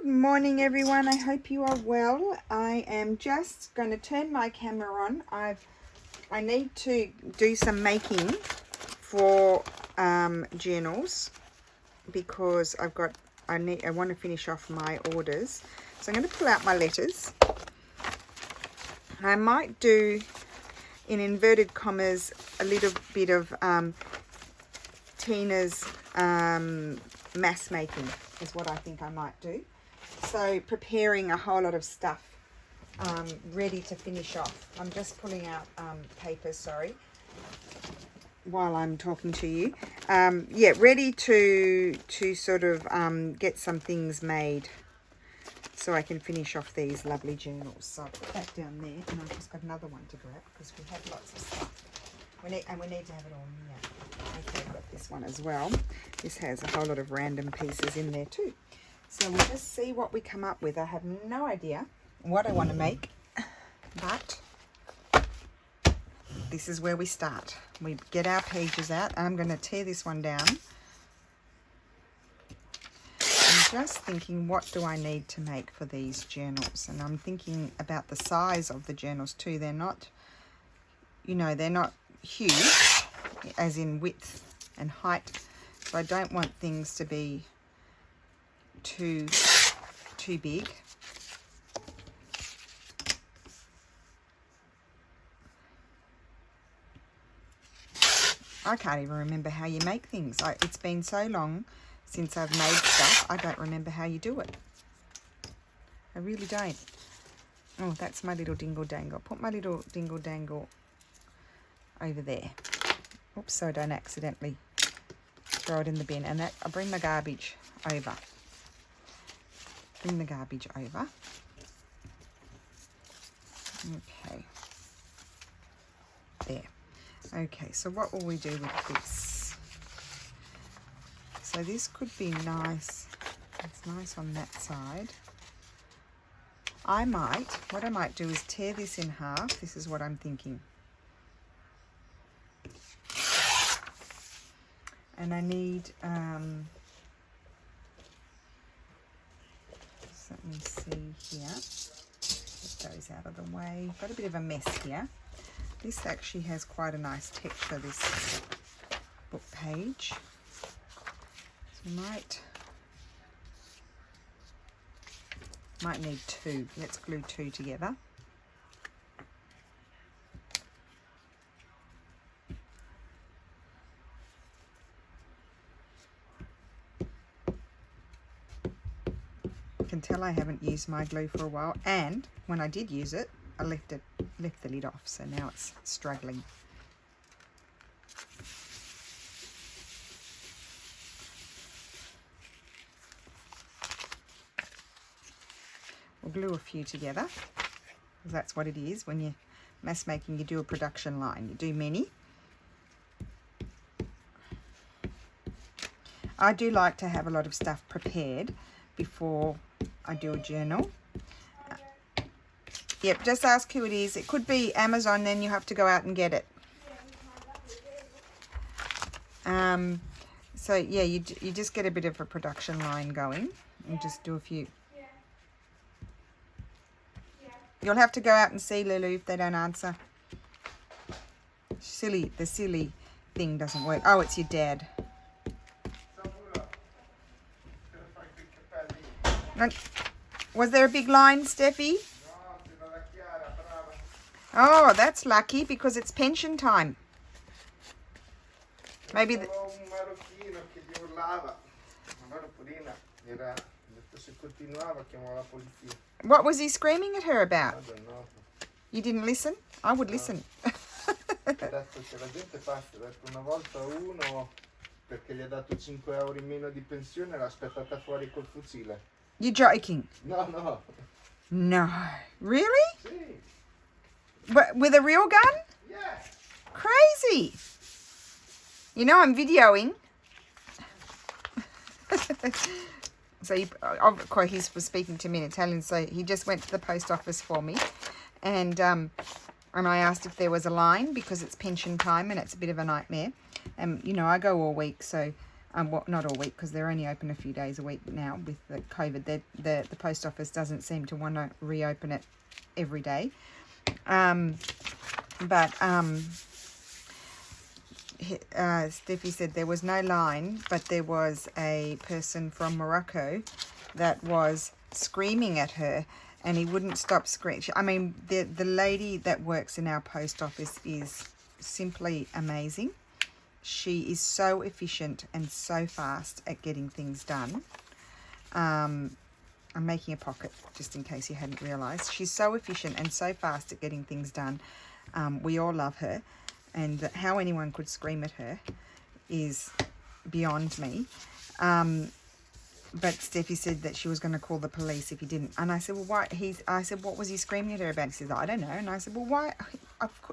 morning everyone. I hope you are well. I am just going to turn my camera on. I need to do some making for journals because I want to finish off my orders. So I'm going to pull out my letters. I might do, in inverted commas, a little bit of Tina's mass making is what I think I might do. So preparing a whole lot of stuff ready to finish off. I'm just pulling out papers, sorry, while I'm talking to you. Yeah, ready to sort of get some things made so I can finish off these lovely journals. So I'll put that down there, and I've just got another one to grab because we have lots of stuff. We need to have it all near. Okay, I've got this one as well. This has a whole lot of random pieces in there too. So we'll just see what we come up with. I have no idea what I want to make, but this is where we start. We get our pages out. I'm going to tear this one down. I'm just thinking, what do I need to make for these journals? And I'm thinking about the size of the journals too. They're not, they're not huge, as in width and height. So I don't want things to be too big. I can't even remember how you make things. It's been so long since I've made stuff, I don't remember how you do it. I really don't. Oh, that's my little dingle dangle. Put my little dingle dangle over there. Oops, so I don't accidentally throw it in the bin. And that, I'll bring my garbage over. Bring the garbage over. Okay. There. Okay, so what will we do with this? So this could be nice. It's nice on that side. What I might do is tear this in half. This is what I'm thinking. And I need, let me see here. Get those out of the way. Got a bit of a mess here. This actually has quite a nice texture, this book page. So we might need two. Let's glue two together. You can tell I haven't used my glue for a while, and when I did use it, I left the lid off, so now it's struggling. We'll glue a few together, because that's what it is. When you're mass making, you do a production line. You do many. I do like to have a lot of stuff prepared before I do a journal. Yep, just ask who it is. It could be Amazon, then you have to go out and get it. So yeah, you just get a bit of a production line going and just do a few. You'll have to go out and see, Lulu, if they don't answer. The silly thing doesn't work. Oh, it's your dad. Was there a big line, Steffi? Oh, that's lucky because it's pension time. Maybe what was he screaming at her about? I don't know. You didn't listen? I would listen. Ha detto che la gente passa, ha detto una volta uno perché gli ha dato 5 euro in meno di pensione l'ha aspettata fuori col fucile. You're joking? No. No. Really? Sì. But with a real gun? Yeah. Crazy. You know I'm videoing. So of course he was speaking to me in Italian, so he just went to the post office for me, and I asked if there was a line because it's pension time and it's a bit of a nightmare. And I go all week, so Well, not all week, because they're only open a few days a week now with the COVID. The post office doesn't seem to want to reopen it every day. Steffi said there was no line, but there was a person from Morocco that was screaming at her, and he wouldn't stop screaming. I mean, the lady that works in our post office is simply amazing. She is so efficient and so fast at getting things done. I'm making a pocket just in case you hadn't realised. She's so efficient and so fast at getting things done. We all love her, and how anyone could scream at her is beyond me. But Steffi said that she was going to call the police if he didn't. And I said, well, why? I said, what was he screaming at her about? He says, I don't know. And I said, well, why?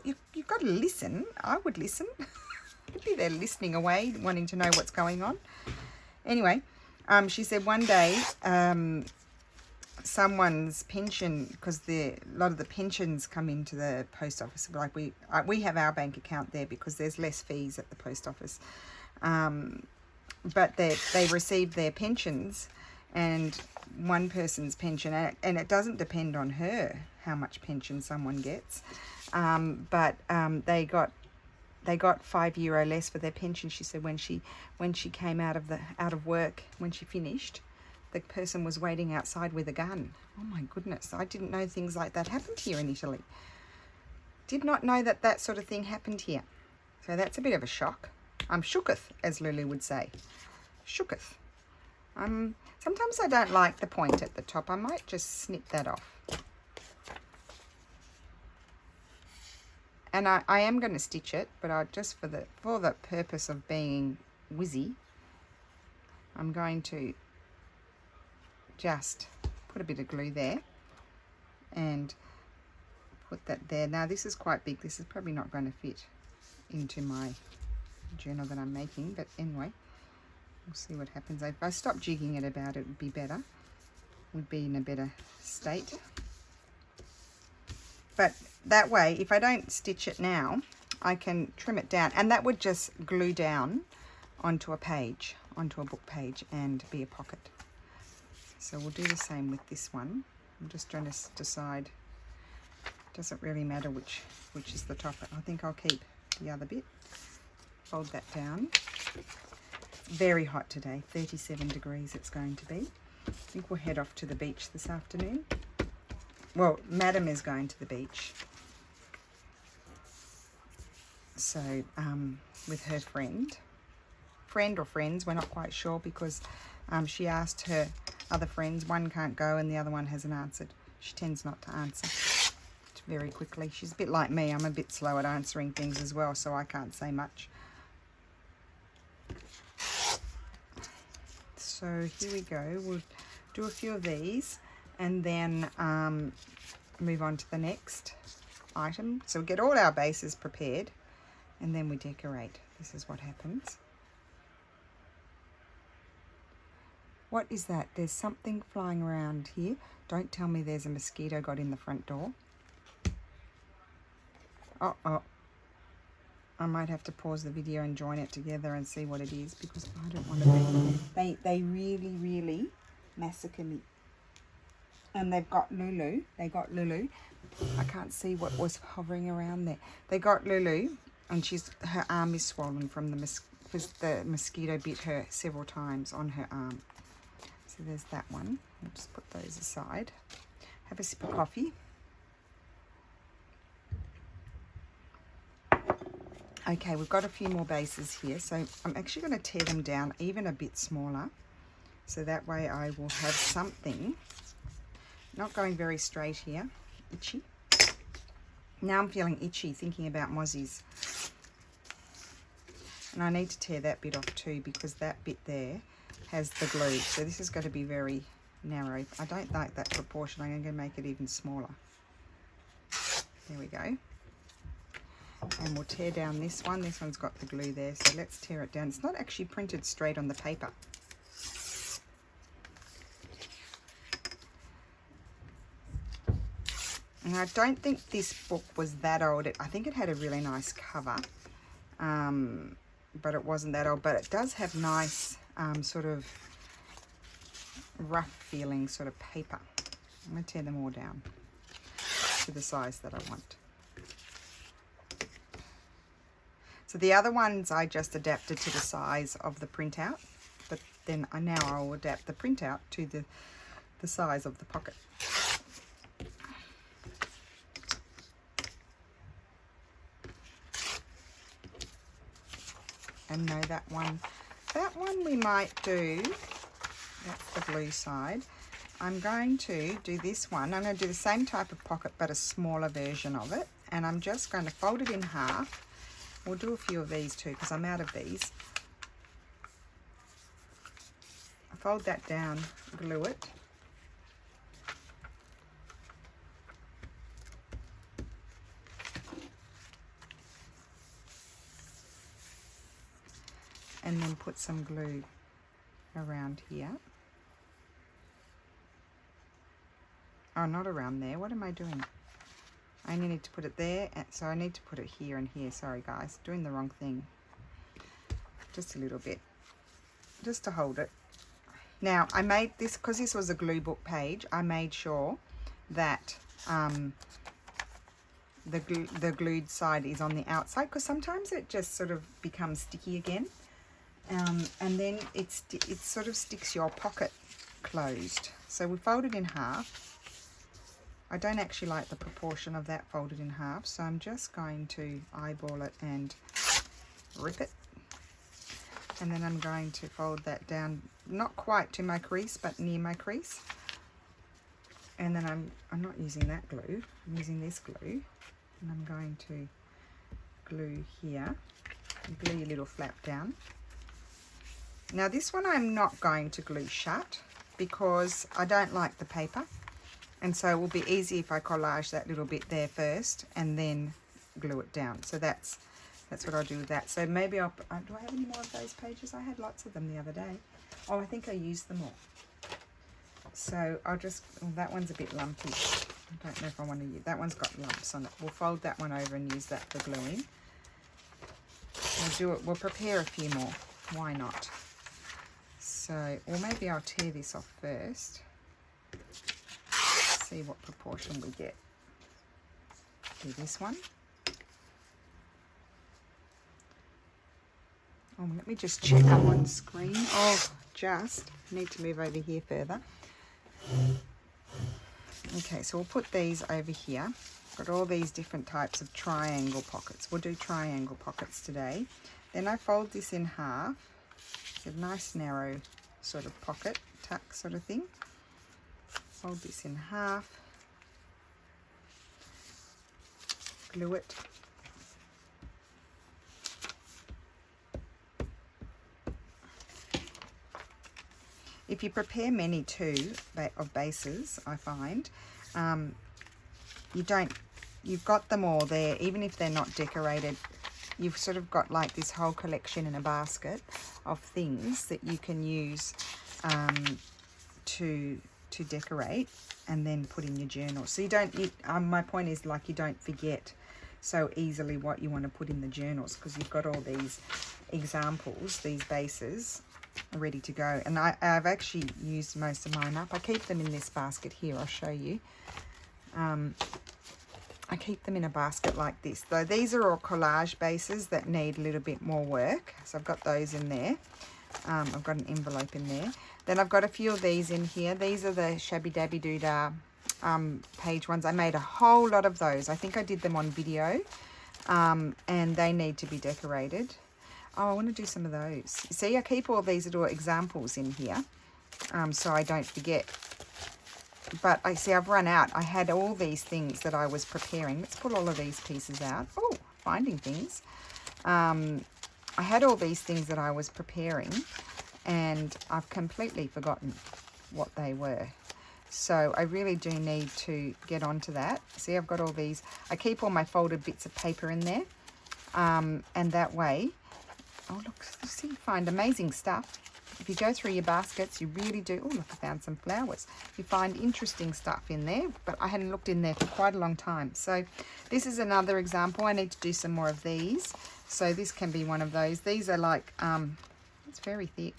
You've got to listen. I would listen. I'd be there listening away, wanting to know what's going on. Anyway, she said one day someone's pension, because a lot of the pensions come into the post office. Like we have our bank account there because there's less fees at the post office. But they receive their pensions, and one person's pension, and it doesn't depend on her how much pension someone gets, but they got €5 less for their pension. She said when she came out of work, when she finished, the person was waiting outside with a gun. Oh my goodness, I didn't know things like that happened here in Italy. Did not know that sort of thing happened here. So that's a bit of a shock. I'm shooketh, as Lulu would say. Shooketh. Sometimes I don't like the point at the top. I might just snip that off. And I am going to stitch it, but I just for the purpose of being whizzy, I'm going to just put a bit of glue there and put that there. Now this is quite big. This is probably not going to fit into my journal that I'm making, but anyway, we'll see what happens. If I stop jigging it about, it would be better. Would be in a better state. But that way, if I don't stitch it now, I can trim it down, and that would just glue down onto a page, onto a book page, and be a pocket. So we'll do the same with this one. I'm just trying to decide. Doesn't really matter which is the top. I think I'll keep the other bit. Fold that down. Very hot today, 37 degrees it's going to be. I think we'll head off to the beach this afternoon. Well, Madam is going to the beach. So, with her friend or friends, we're not quite sure, because she asked her other friends. One can't go and the other one hasn't answered. She tends not to answer very quickly. She's a bit like me. I'm a bit slow at answering things as well, so I can't say much. So here we go. We'll do a few of these and then move on to the next item. So we get all our bases prepared and then we decorate. This is what happens. What is that? There's something flying around here. Don't tell me there's a mosquito got in the front door. Uh-oh. I might have to pause the video and join it together and see what it is, because I don't want to be... They really, really massacre me. And they've got Lulu. They got Lulu. I can't see what was hovering around there. They got Lulu, and her arm is swollen from because the mosquito bit her several times on her arm. So there's that one. I'll just put those aside. Have a sip of coffee. Okay, we've got a few more bases here, so I'm actually going to tear them down even a bit smaller, so that way I will have something. Not going very straight here. Itchy. Now I'm feeling itchy thinking about mozzies. And I need to tear that bit off too, because that bit there has the glue. So this is going to be very narrow. I don't like that proportion. I'm going to make it even smaller. There we go. And we'll tear down this one. This one's got the glue there, so let's tear it down. It's not actually printed straight on the paper. And I don't think this book was that old. I think it had a really nice cover. but it wasn't that old. But it does have nice sort of rough feeling sort of paper. I'm going to tear them all down to the size that I want. So the other ones I just adapted to the size of the printout, but then now I'll adapt the printout to the size of the pocket. And no, that one we might do, that's the blue side. I'm going to do this one. I'm going to do the same type of pocket, but a smaller version of it. And I'm just going to fold it in half. We'll do a few of these too, because I'm out of these. I fold that down, glue it. And then put some glue around here. Oh, not around there. What am I doing? I only need to put it there, so I need to put it here and here. Sorry guys, doing the wrong thing. Just a little bit, just to hold it. Now I made this, because this was a glue book page, I made sure that the glued side is on the outside, because sometimes it just sort of becomes sticky again. And then it sort of sticks your pocket closed. So we fold it in half. I don't actually like the proportion of that folded in half, so I'm just going to eyeball it and rip it. And then I'm going to fold that down, not quite to my crease, but near my crease. And then I'm not using that glue, I'm using this glue. And I'm going to glue here, glue your little flap down. Now this one I'm not going to glue shut, because I don't like the paper. And so it will be easy if I collage that little bit there first and then glue it down. So that's what I'll do with that. So maybe I'll, do I have any more of those pages? I had lots of them the other day. Oh, I think I used them all. So I'll just, oh, that one's a bit lumpy. I don't know if I want to use, that one's got lumps on it. We'll fold that one over and use that for gluing. We'll prepare a few more. Why not? So, or maybe I'll tear this off first. See what proportion we get. Do this one. Oh, let me just check up on screen. Oh, just need to move over here further. Okay, so we'll put these over here. Got all these different types of triangle pockets. We'll do triangle pockets today. Then I fold this in half. It's a nice narrow sort of pocket tuck sort of thing. Fold this in half, glue it, if you prepare many too of bases, I find you've got them all there, even if they're not decorated. You've sort of got like this whole collection in a basket of things that you can use to decorate and then put in your journal. So you don't, my point is, like, you don't forget so easily what you want to put in the journals, because you've got all these examples, these bases ready to go. And I've actually used most of mine up. I keep them in this basket here. I'll show you. I keep them in a basket like this. Though these are all collage bases that need a little bit more work. So I've got those in there. I've got an envelope in there. Then I've got a few of these in here. These are the Shabby Dabby Doodah page ones. I made a whole lot of those. I think I did them on video. And they need to be decorated. Oh, I want to do some of those. See, I keep all these little examples in here, so I don't forget. But I see I've run out. I had all these things that I was preparing. Let's pull all of these pieces out. Oh, finding things. I had all these things that I was preparing, and I've completely forgotten what they were. So I really do need to get onto that. See, I've got all these. I keep all my folded bits of paper in there, and that way, oh look, see, you find amazing stuff. If you go through your baskets, you really do. Oh, look, I found some flowers. You find interesting stuff in there, but I hadn't looked in there for quite a long time. So this is another example. I need to do some more of these. So this can be one of those. These are like, it's very thick.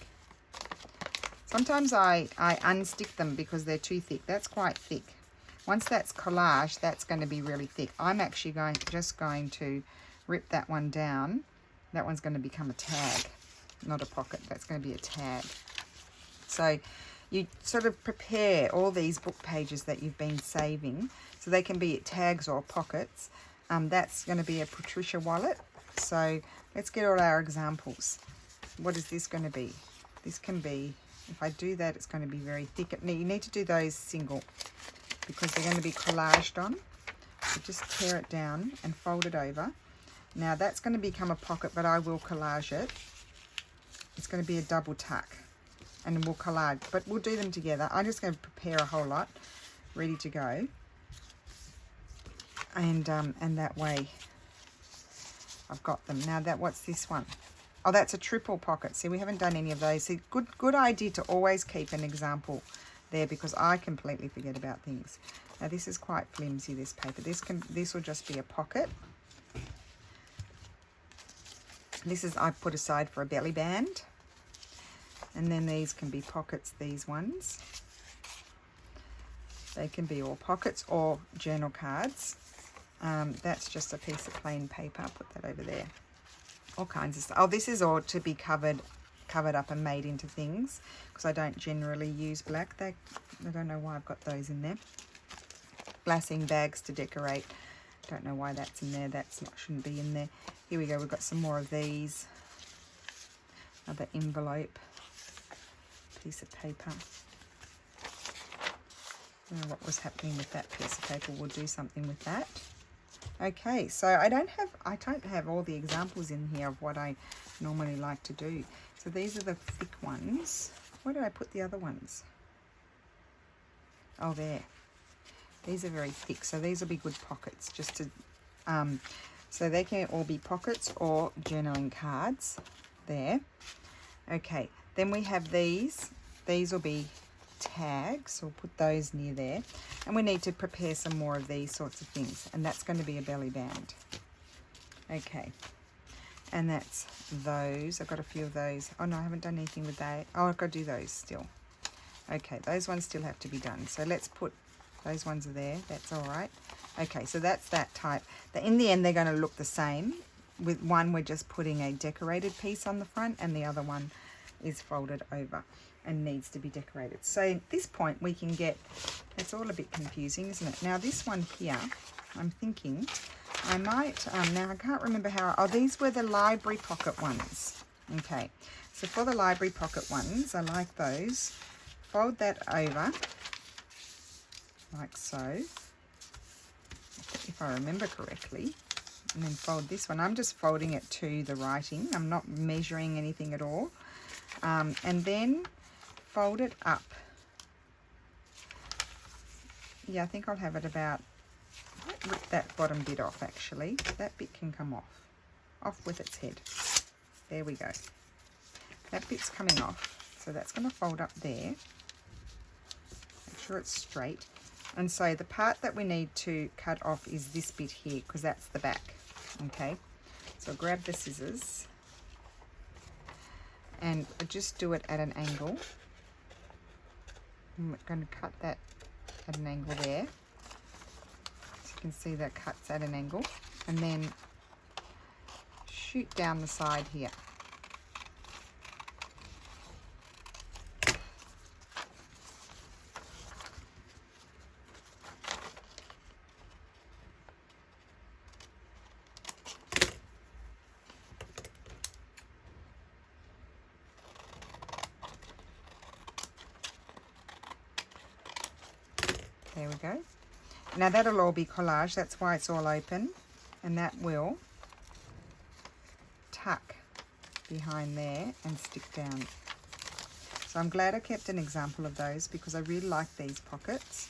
Sometimes I unstick them because they're too thick. That's quite thick. Once that's collage, that's going to be really thick. I'm actually just going to rip that one down. That one's going to become a tag, not a pocket. That's going to be a tag. So you sort of prepare all these book pages that you've been saving so they can be tags or pockets. That's going to be a Patricia wallet. So let's get all our examples. What is this going to be? This can be, if I do that, it's going to be very thick. You need to do those single because they're going to be collaged on. So just tear it down and fold it over. Now that's going to become a pocket, but I will collage it. It's going to be a double tuck and we'll collage, but we'll do them together. I'm just going to prepare a whole lot ready to go. And that way I've got them. Now what's this one? Oh, that's a triple pocket. See, we haven't done any of those. See, good idea to always keep an example there because I completely forget about things. Now this is quite flimsy, this paper. This will just be a pocket. This is I put aside for a belly band. And then these can be pockets, these ones. They can be all pockets or journal cards. That's just a piece of plain paper. I'll put that over there. All kinds of stuff. Oh, this is all to be covered up and made into things because I don't generally use black. I don't know why I've got those in there. Glassing bags to decorate. Don't know why that's in there. Shouldn't be in there. Here we go. We've got some more of these. Another envelope. Piece of paper. I don't know what was happening with that piece of paper. We'll do something with that. Okay, so I don't have all the examples in here of what I normally like to do. So these are the thick ones. Where did I put the other ones? Oh, there. These are very thick, so these will be good pockets. Just to, so they can all be pockets or journaling cards. There. Okay, then we have these. These will be tags, so we'll put those near there. And we need to prepare some more of these sorts of things, and that's going to be a belly band. Okay, and that's those. I've got a few of those. Oh no, I haven't done anything with that. Oh, I've got to do those still. Okay, those ones still have to be done, so let's put those ones are there. That's all right. Okay, so that's that type. In the end, they're going to look the same. With one, we're just putting a decorated piece on the front, and the other one is folded over and needs to be decorated. So at this point we can get, it's all a bit confusing, isn't it? Now this one here, I'm thinking I might, now I can't remember how, oh, these were the library pocket ones. Okay, so for the library pocket ones, I like those. Fold that over, like so, if I remember correctly, and then fold this one. I'm just folding it to the writing. I'm not measuring anything at all. And then fold it up. Yeah, I think I'll have it about, rip that bottom bit off actually. That bit can come off with its head. There we go. That bit's coming off. So that's going to fold up there. Make sure it's straight. And so the part that we need to cut off is this bit here because that's the back. Okay, so grab the scissors and just do it at an angle. I'm going to cut that at an angle there. So you can see that cuts at an angle. And then shoot down the side here. There we go. Now that'll all be collage, that's why it's all open, and that will tuck behind there and stick down. So I'm glad I kept an example of those because I really like these pockets,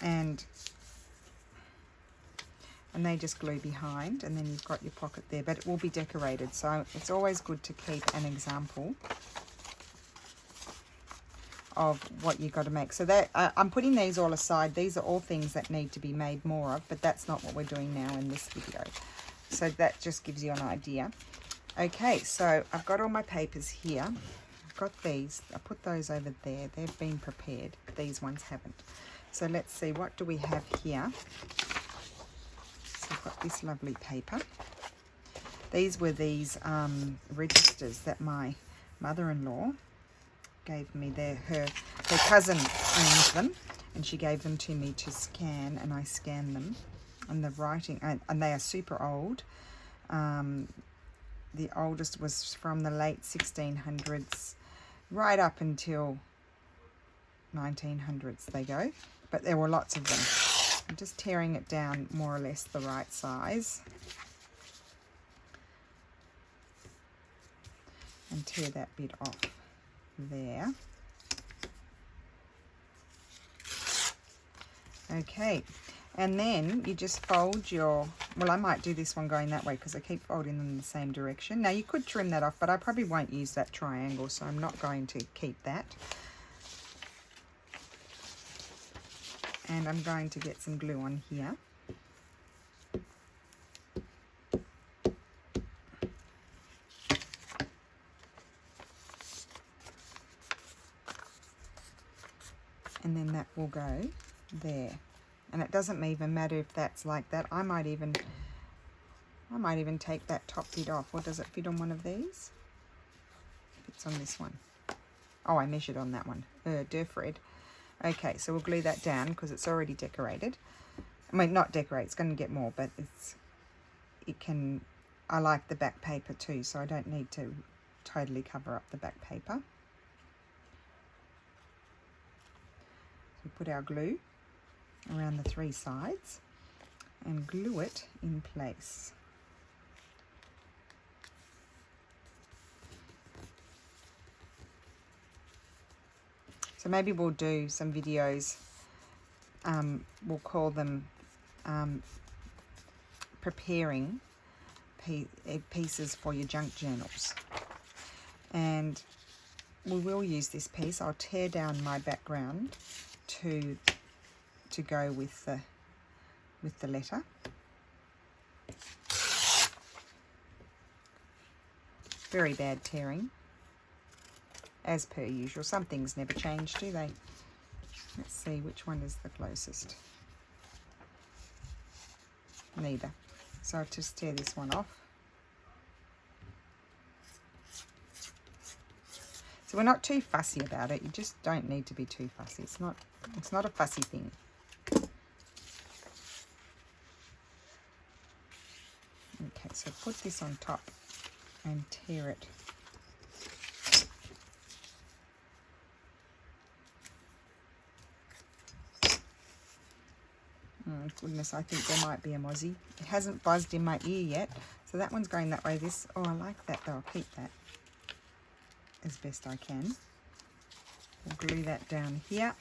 and they just glue behind, and then you've got your pocket there, but it will be decorated, so it's always good to keep an example of what you've got to make. So that I'm putting these all aside. These are all things that need to be made more of, but that's not what we're doing now in this video. So that just gives you an idea. Okay, so I've got all my papers here. I've got these. I put those over there. They've been prepared. These ones haven't. So let's see, what do we have here? So I've got this lovely paper. These were these registers that my mother-in-law gave me. Her cousin owned them, and she gave them to me to scan, and I scanned them. And the writing, and they are super old. The oldest was from the late 1600s, right up until 1900s they go. But there were lots of them. I'm just tearing it down more or less the right size. And tear that bit off there. Okay, and then you just fold your, well, I might do this one going that way because I keep folding them in the same direction. Now you could trim that off, but I probably won't use that triangle, so I'm not going to keep that. And I'm going to get some glue on here. And then that will go there. And it doesn't even matter if that's like that. I might even take that top bit off. Or does it fit on one of these? It fits on this one. Oh, I measured on that one. Fred. Okay, so we'll glue that down because it's already decorated. I mean, not decorate, it's going to get more, but I like the back paper too, so I don't need to totally cover up the back paper. We put our glue around the 3 sides and glue it in place. So maybe we'll do some videos, we'll call them preparing pieces for your junk journals. And we will use this piece. I'll tear down my background to go with the letter. Very bad tearing, as per usual. Some things never change, do they? Let's see which one is the closest. Neither. So I'll just tear this one off. So we're not too fussy about it. You just don't need to be too fussy. It's not a fussy thing. Okay, so put this on top and tear it. Oh goodness, I think there might be a mozzie. It hasn't buzzed in my ear yet, so that one's going that way. Oh, I like that though. I'll keep that as best I can. We'll glue that down here.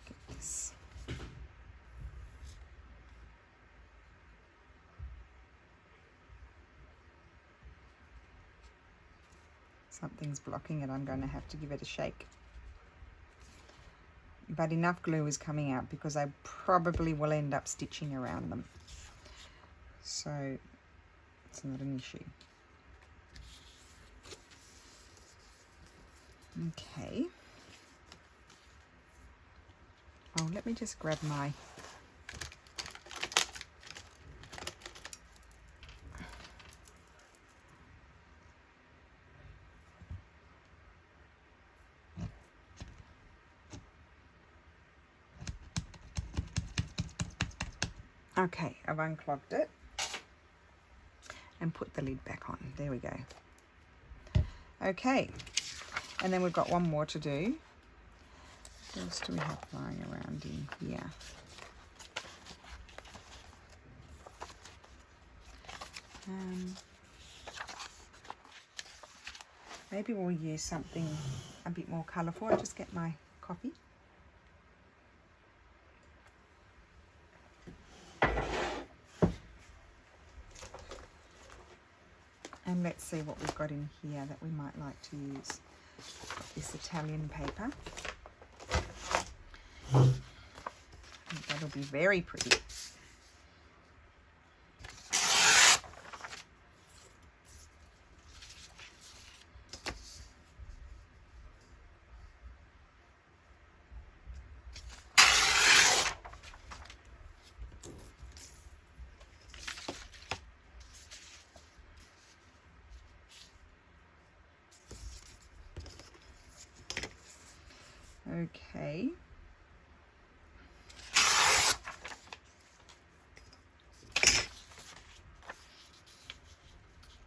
Get this. Something's blocking it. I'm going to have to give it a shake. But enough glue is coming out because I probably will end up stitching around them. So it's not an issue. Okay. Oh, let me just grab my... Okay, I've unclogged it and put the lid back on. There we go. Okay, and then we've got one more to do. What else do we have lying around in here? Maybe we'll use something a bit more colourful. I'll just get my coffee. And let's see what we've got in here that we might like to use. Got this Italian paper. That'll be very pretty. Okay.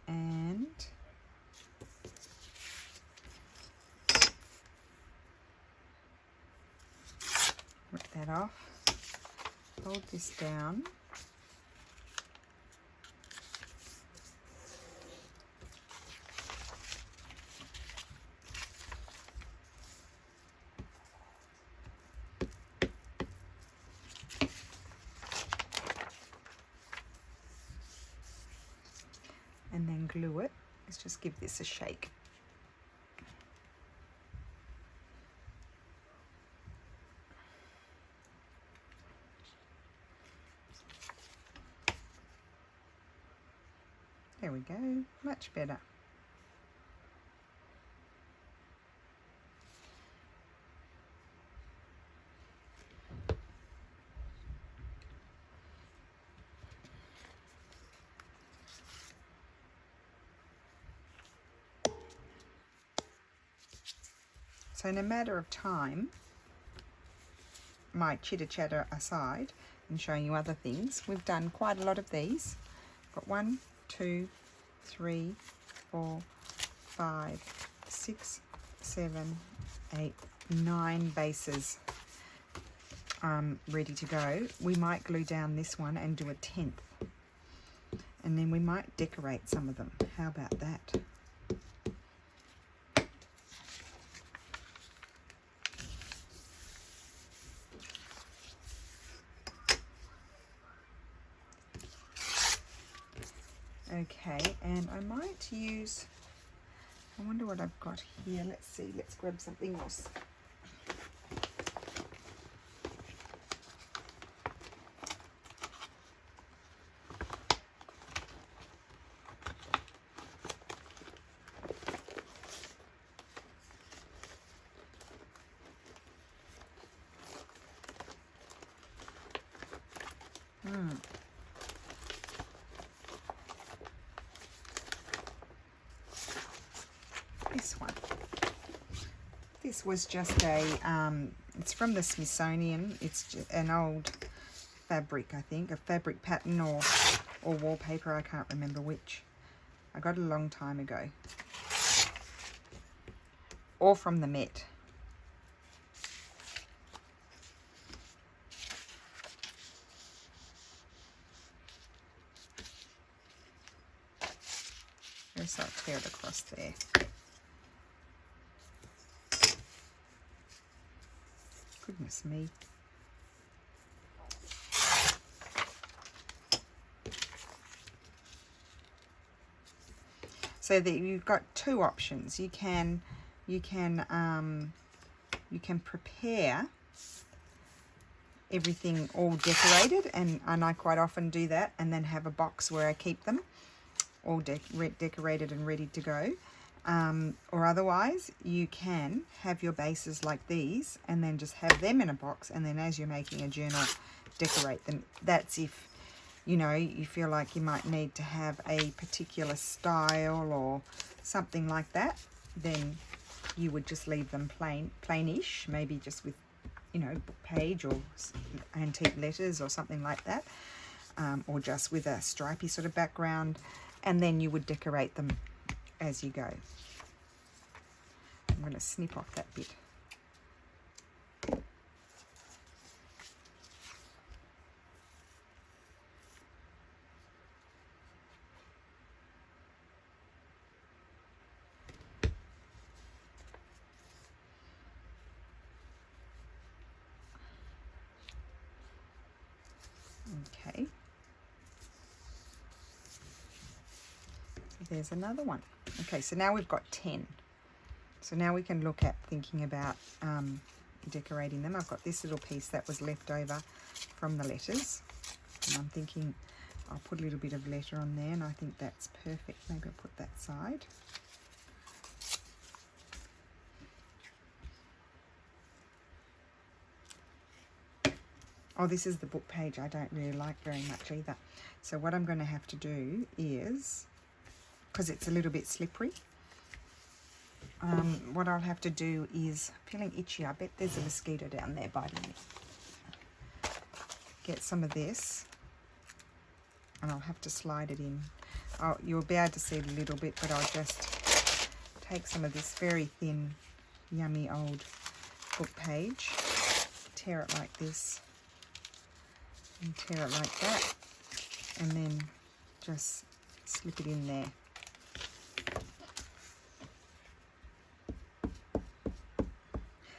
And rip that off. Hold this down. And then glue it. Let's just give this a shake. There we go, much better. So in a matter of time, my chitter chatter aside and showing you other things, we've done quite a lot of these. Got 1, 2, 3, 4, 5, 6, 7, 8, 9 bases ready to go. We might glue down this one and do a 10th, and then we might decorate some of them. How about that? Okay, and I might use, I wonder what I've got here. Let's see, let's grab something else. This one. This was just a, it's from the Smithsonian. It's just an old fabric, I think, a fabric pattern or wallpaper. I can't remember which. I got it a long time ago. Or from the Met. So I'll tear it across there. Goodness me. So that you've got two options. You can prepare everything all decorated, and I quite often do that, and then have a box where I keep them all decorated and ready to go. Or otherwise you can have your bases like these and then just have them in a box, and then as you're making a journal, decorate them. That's if you know you feel like you might need to have a particular style or something like that, then you would just leave them plainish, maybe just with, you know, book page or antique letters or something like that, or just with a stripy sort of background, and then you would decorate them as you go. I'm going to snip off that bit. Okay. So there's another one. Okay, so now we've got 10. So now we can look at thinking about decorating them. I've got this little piece that was left over from the letters, and I'm thinking I'll put a little bit of letter on there, and I think that's perfect. Maybe I'll put that side. Oh, this is the book page I don't really like very much either. So what I'm going to have to do is, because it's a little bit slippery, what I'll have to do is, feeling itchy, I bet there's a mosquito down there biting me. Get some of this, and I'll have to slide it in. Oh, you'll be able to see it a little bit, but I'll just take some of this very thin, yummy old book page, tear it like this, and tear it like that, and then just slip it in there.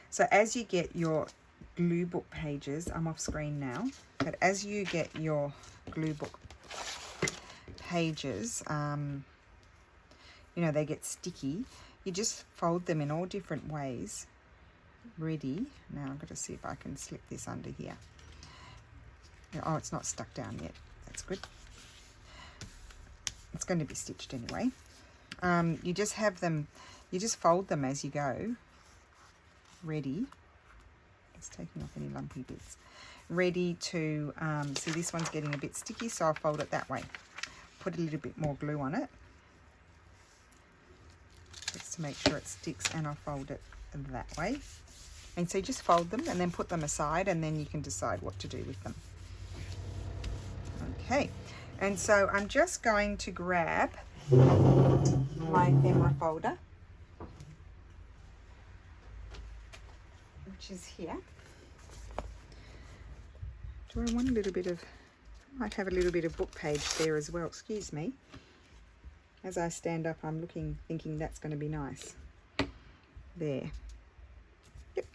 So as you get your glue book pages, I'm off screen now, but as you get your glue book pages, you know, they get sticky, you just fold them in all different ways. Ready. Now I've got to see if I can slip this under here. Oh, it's not stuck down yet. That's good. It's going to be stitched anyway. You just have them, you just fold them as you go. Ready. Just taking off any lumpy bits. Ready to, see this one's getting a bit sticky, so I'll fold it that way. Put a little bit more glue on it, just to make sure it sticks, and I'll fold it that way. And so you just fold them and then put them aside, and then you can decide what to do with them. Okay, and so I'm just going to grab my ephemera folder, which is here. Do I want a little bit of, might have a little bit of book page there as well, excuse me. As I stand up, I'm looking, thinking that's going to be nice. There. Yep.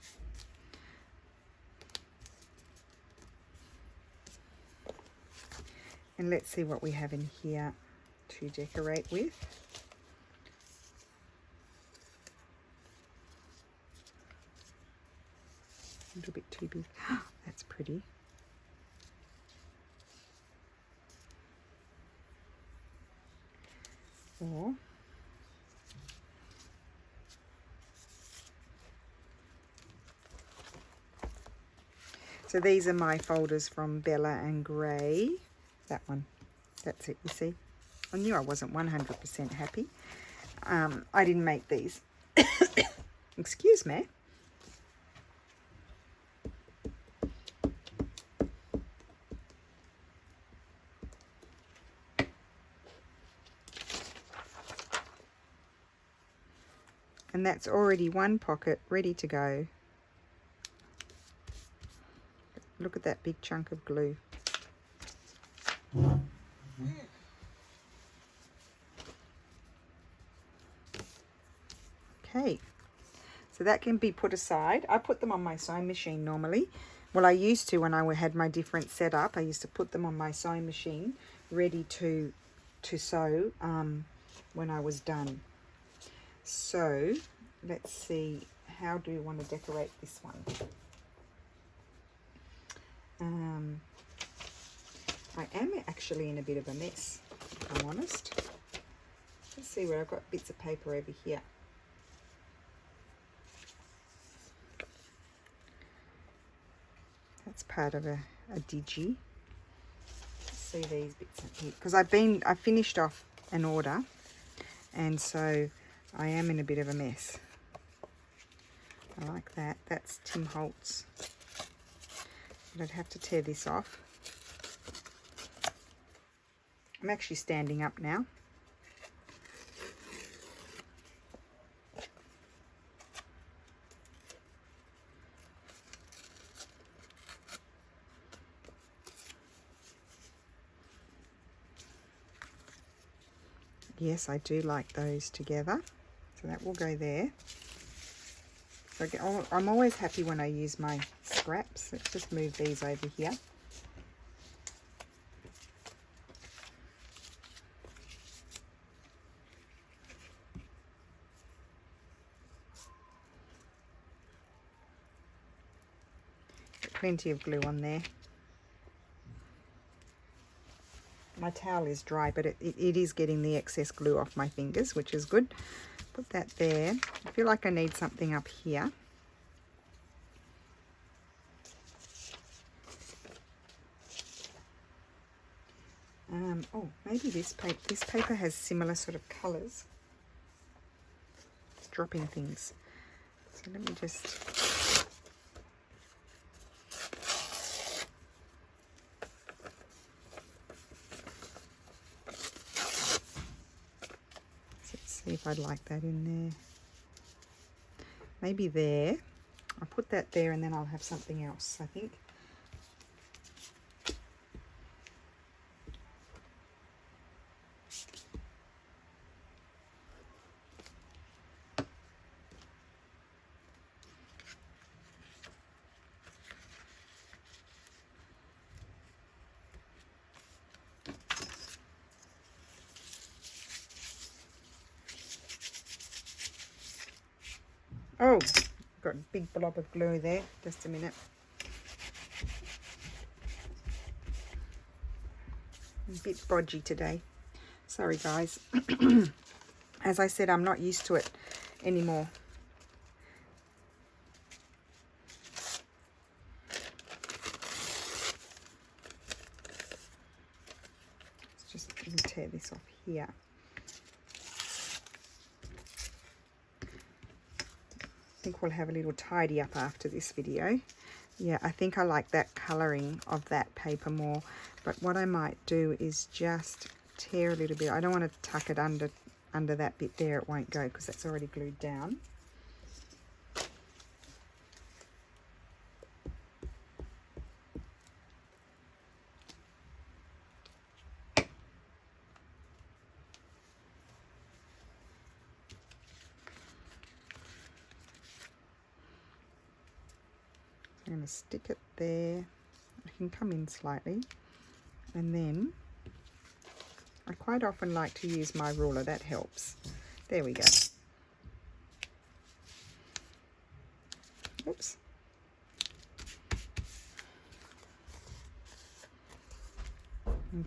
And let's see what we have in here to decorate with. A little bit too big. That's pretty. Or so these are my folders from Bella and Gray. That one. That's it, you see. I knew I wasn't 100% happy. I didn't make these. Excuse me. And that's already one pocket ready to go. Look at that big chunk of glue. Okay, so that can be put aside. I put them on my sewing machine normally. Well, I used to when I had my different setup. I used to put them on my sewing machine ready to sew when I was done. So let's see, how do we want to decorate this one? I am actually in a bit of a mess, if I'm honest. Let's see where I've got bits of paper over here. That's part of a digi. Let's see these bits in here, because I finished off an order, and so I am in a bit of a mess. I like that. That's Tim Holtz. But I'd have to tear this off. I'm actually standing up now. Yes, I do like those together. So that will go there. So I'm always happy when I use my scraps. Let's just move these over here. plenty of glue on there. My towel is dry, but it is getting the excess glue off my fingers, which is good. Put that there. I feel like I need something up here. Oh, maybe this paper has similar sort of colours. It's dropping things. So let me just... Let's see if I'd like that in there. Maybe there. I'll put that there and then I'll have something else, I think. Oh, got a big blob of glue there. Just a minute. A bit bodgy today. Sorry, guys. As I said, I'm not used to it anymore. Let's just tear this off here. I think we'll have a little tidy up after this video. Yeah, I think I like that colouring of that paper more, but what I might do is just tear a little bit. I don't want to tuck it under that bit there. It won't go because that's already glued down. I'm going to stick it there. I can come in slightly, and then I quite often like to use my ruler. That helps. There we go. Oops.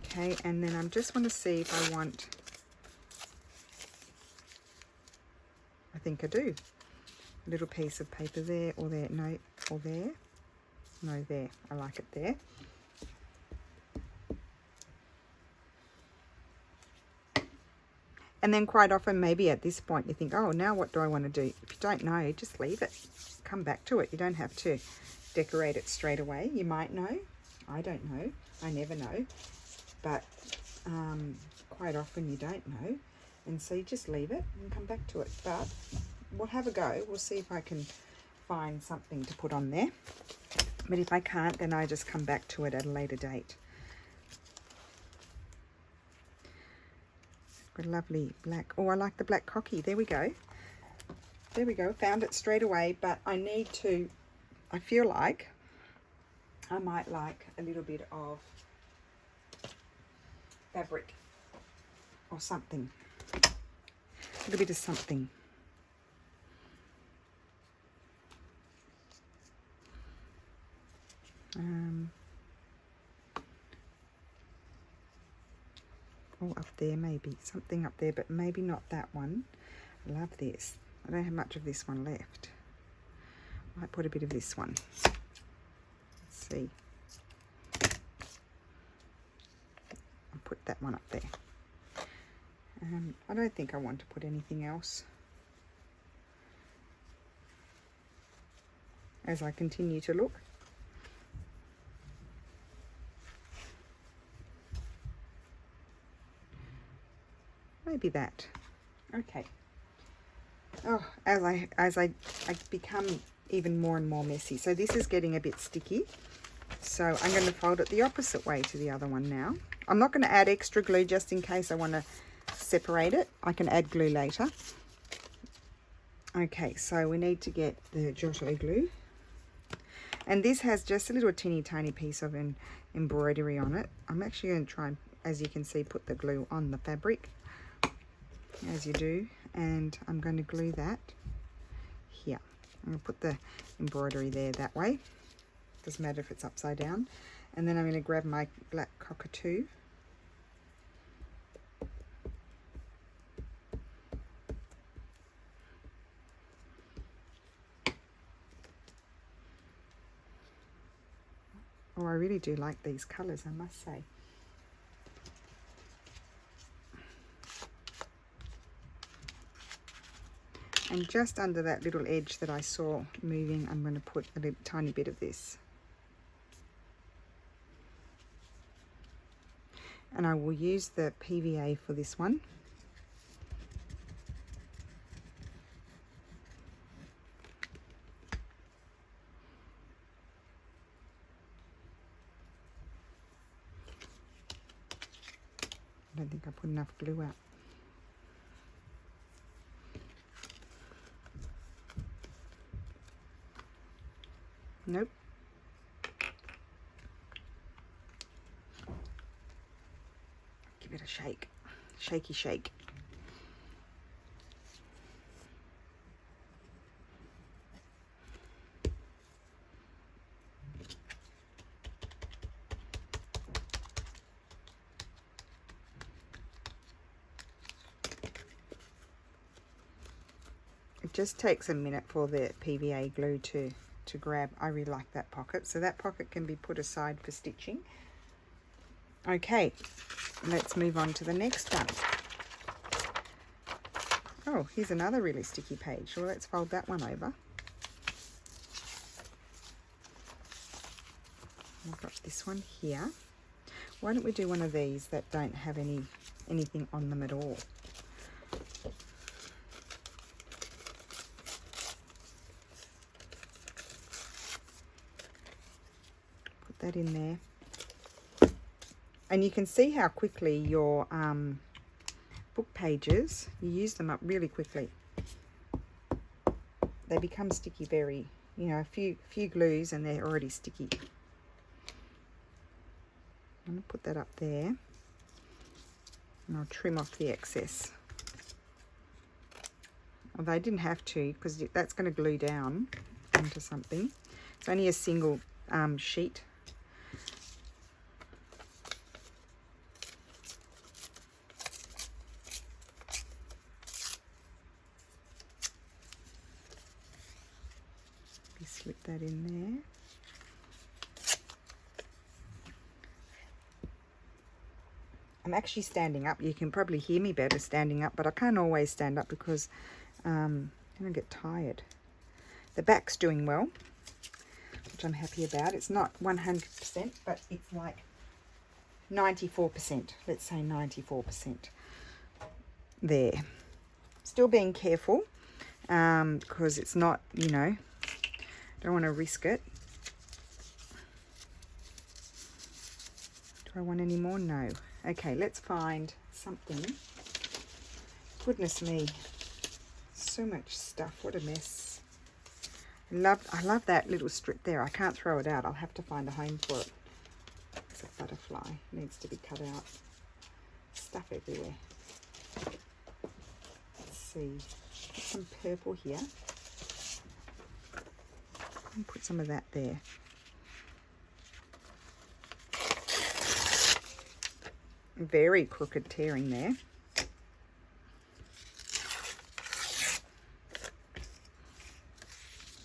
Okay, and then I just want to see if I want, I think I do, a little piece of paper there or there, no, or there. No, there. I like it there. And then quite often, maybe at this point, you think, oh, now what do I want to do? If you don't know, just leave it. Come back to it. You don't have to decorate it straight away. You might know. I don't know. I never know. But quite often you don't know. And so you just leave it and come back to it. But we'll have a go. We'll see if I can find something to put on there. But if I can't, then I just come back to it at a later date. Got a lovely black. Oh, I like the black cocky. There we go. There we go. Found it straight away, but I need to, I feel like I might like a little bit of fabric or something. A little bit of something. Oh, up there maybe. Something up there, but maybe not that one. I love this. I don't have much of this one left. Might put a bit of this one. Let's see. I'll put that one up there. I don't think I want to put anything else. As I continue to look. Maybe that. Okay. Oh, as I become even more and more messy. So this is getting a bit sticky. So I'm going to fold it the opposite way to the other one now. I'm not going to add extra glue just in case I want to separate it. I can add glue later. Okay, so we need to get the Giotto glue. And this has just a little teeny tiny piece of an embroidery on it. I'm actually going to try and, as you can see, put the glue on the fabric. As you do, and I'm going to glue that here. I'm going to put the embroidery there that way. Doesn't matter if it's upside down. And then I'm going to grab my black cockatoo. Oh, I really do like these colours, I must say. And just under that little edge that I saw moving, I'm going to put a little, tiny bit of this. And I will use the PVA for this one. I don't think I put enough glue out. Nope. Give it a shake. Shaky shake. It just takes a minute for the PVA glue to grab. I really like that pocket. So that pocket can be put aside for stitching. Okay, let's move on to the next one. Oh, here's another really sticky page. Well, let's fold that one over. I've got this one here. Why don't we do one of these that don't have anything on them at all? Put that in there. And you can see how quickly your book pages, you use them up really quickly. They become sticky very, you know, a few glues and they're already sticky. I'm going to put that up there. And I'll trim off the excess. Although I didn't have to, because that's going to glue down onto something. It's only a single sheet. Slip that in there. I'm actually standing up. You can probably hear me better standing up, but I can't always stand up because I get tired. The back's doing well, which I'm happy about. It's not 100%, but it's like 94%. Let's say 94% there. Still being careful because it's not, you know, don't want to risk it. Do I want any more? No. Okay, let's find something. Goodness me. So much stuff. What a mess. I love that little strip there. I can't throw it out. I'll have to find a home for it. It's a butterfly. It needs to be cut out. Stuff everywhere. Let's see. Put some purple here. And put some of that there. Very crooked tearing there.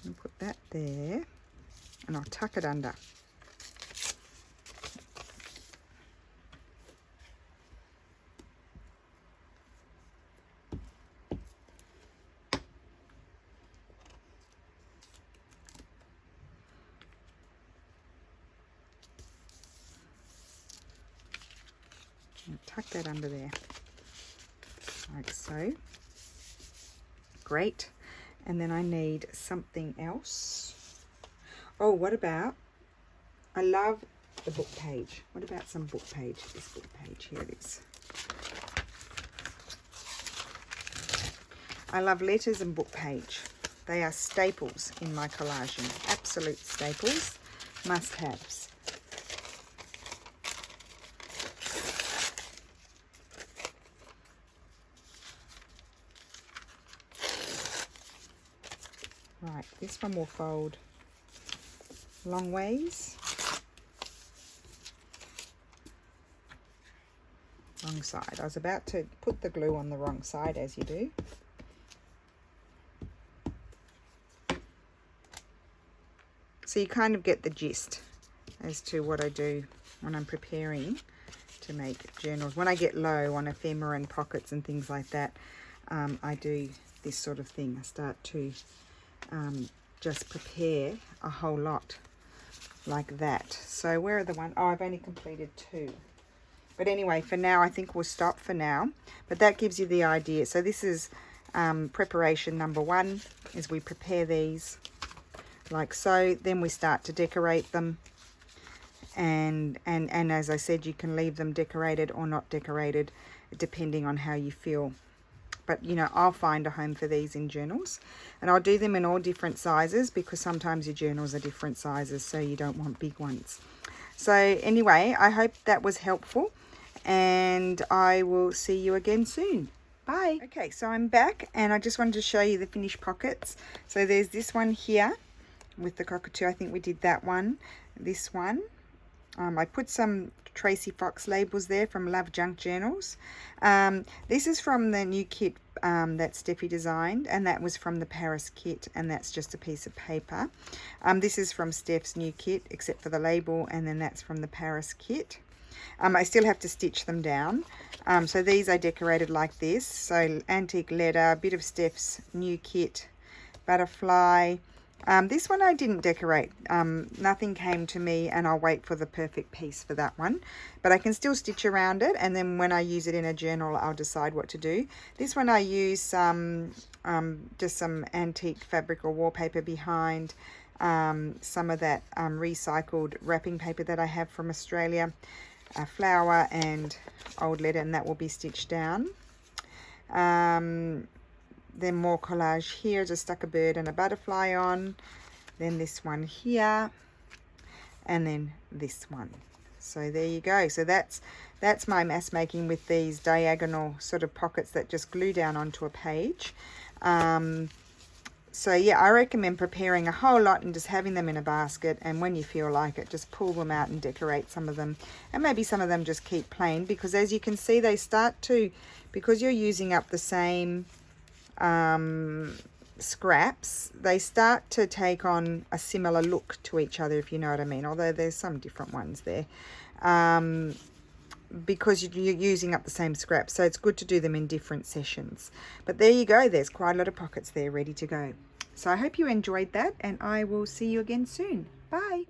And put that there. And I'll tuck it under. Tuck that under there, like so. Great. And then I need something else. Oh, what about, I love the book page. What about some book page? This book page, here it is. I love letters and book page. They are staples in my collaging. Absolute staples, must-haves. Right, this one will fold long ways. Wrong side. I was about to put the glue on the wrong side, as you do. So you kind of get the gist as to what I do when I'm preparing to make journals. When I get low on ephemera and pockets and things like that, I do this sort of thing. I start to just prepare a whole lot like that. So where are the one? Oh, I've only completed 2. But anyway, for now, I think we'll stop for now. But that gives you the idea. So this is preparation number 1, is we prepare these like so. Then we start to decorate them. And as I said, you can leave them decorated or not decorated, depending on how you feel. But, you know, I'll find a home for these in journals. And I'll do them in all different sizes, because sometimes your journals are different sizes, so you don't want big ones. So anyway, I hope that was helpful, and I will see you again soon. Bye. Okay, so I'm back, and I just wanted to show you the finished pockets. So there's this one here with the cockatoo. I think we did that one. This one. I put some Tracy Fox labels there from Love Junk Journals. This is from the new kit that Steffi designed, and that was from the Paris kit, and that's just a piece of paper. This is from Steph's new kit, except for the label, and then that's from the Paris kit. I still have to stitch them down. So these I decorated like this. So antique leather, a bit of Steph's new kit, butterfly. This one I didn't decorate. Nothing came to me, and I'll wait for the perfect piece for that one. But I can still stitch around it, and then when I use it in a journal, I'll decide what to do. This one I use just some antique fabric or wallpaper behind, some of that recycled wrapping paper that I have from Australia, a flower and old leather, and that will be stitched down. Then more collage here, just stuck a bird and a butterfly on. Then this one here, and then this one. So there you go. So that's my mass making with these diagonal sort of pockets that just glue down onto a page. So yeah, I recommend preparing a whole lot and just having them in a basket, and when you feel like it, just pull them out and decorate some of them, and maybe some of them just keep plain, because as you can see, they start to, because you're using up the same scraps, they start to take on a similar look to each other, if you know what I mean, although there's some different ones there, because you're using up the same scraps. So it's good to do them in different sessions. But there you go, there's quite a lot of pockets there ready to go. So I hope you enjoyed that, and I will see you again soon. Bye.